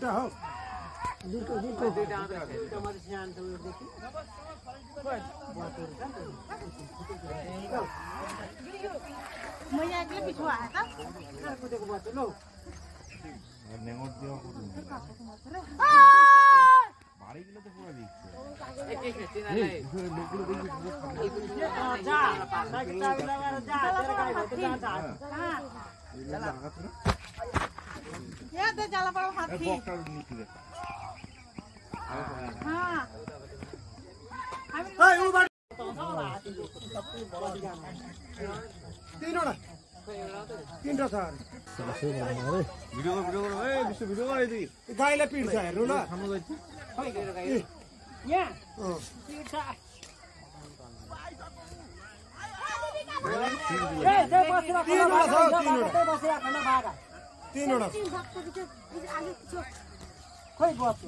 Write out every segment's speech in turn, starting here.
দুটা হোক দুটো তিনটা স্যার ভিডিও করে দিই গাইলে পিট যায় রোলা সামনে যাচ্ছি ইয়া ও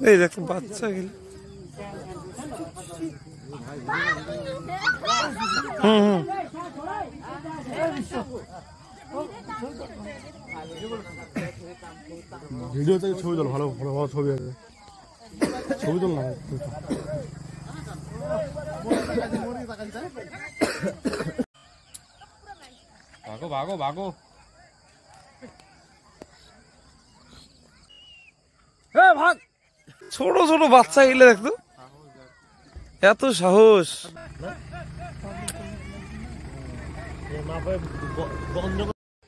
এই দেখো বাচ্চা গেল ভিডিও থেকে ছবি তোল ভালো ভালো ভালো ছবি আছে ছবি তোল না ভাগো ভাগো ভাগো ভাগ ছোট ছোট বাচ্চা গেলে দেখতো এত সাহস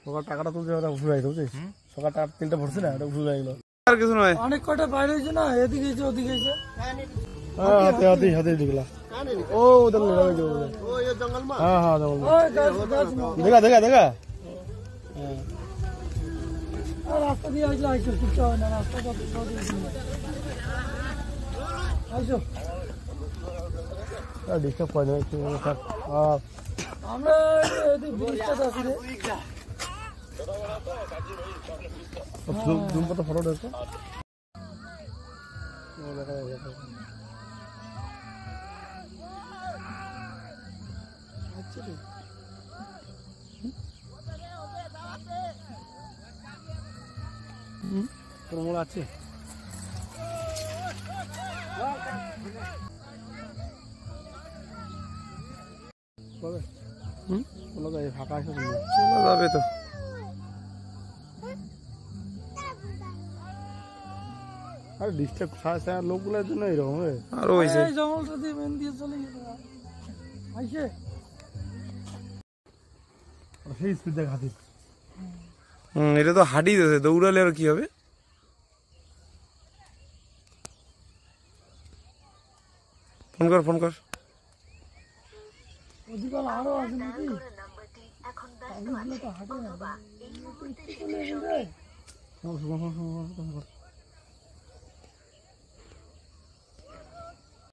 সকাল টাকাটা তুলছে ওটা ঘুরে আইতো বুঝছিস সকাল টাকা তিনটা ভরছি না ওটা ঘুরে আইলো আর কিছু নয় অনেক কটা বাইরে হয়েছে না এদিকে হয়েছে ওদিকে হয়েছে হাতে হাতে হাতে দিগলা ও উধর ले रहा है ओ ये जंगल में हां हां जंगल में देखा देखा देखा রাস্তা দিয়ে আসলে আইসো কিছু হবে না রাস্তা কত আইসো ডিস্টার্ব করে না স্যার আমরা এদিকে ব্রিজটা আছি রে জুম কত ফটো দেখো তোর মোড় আছে ফাঁকা আছে চলে যাবে তো আর ডিস্টার্ব ছাড়া লোকগুলোর জন্য এরকম আর হয়েছে এই জঙ্গলটা দিয়ে মেন দিয়ে চলে গেছে আইসে সেই স্পিড দেখ হাতি এটা তো হাঁটি দিয়েছে দৌড়ালে আর কি হবে ফোন কর ওদিকে আরো আছে নাকি তো হাঁটে না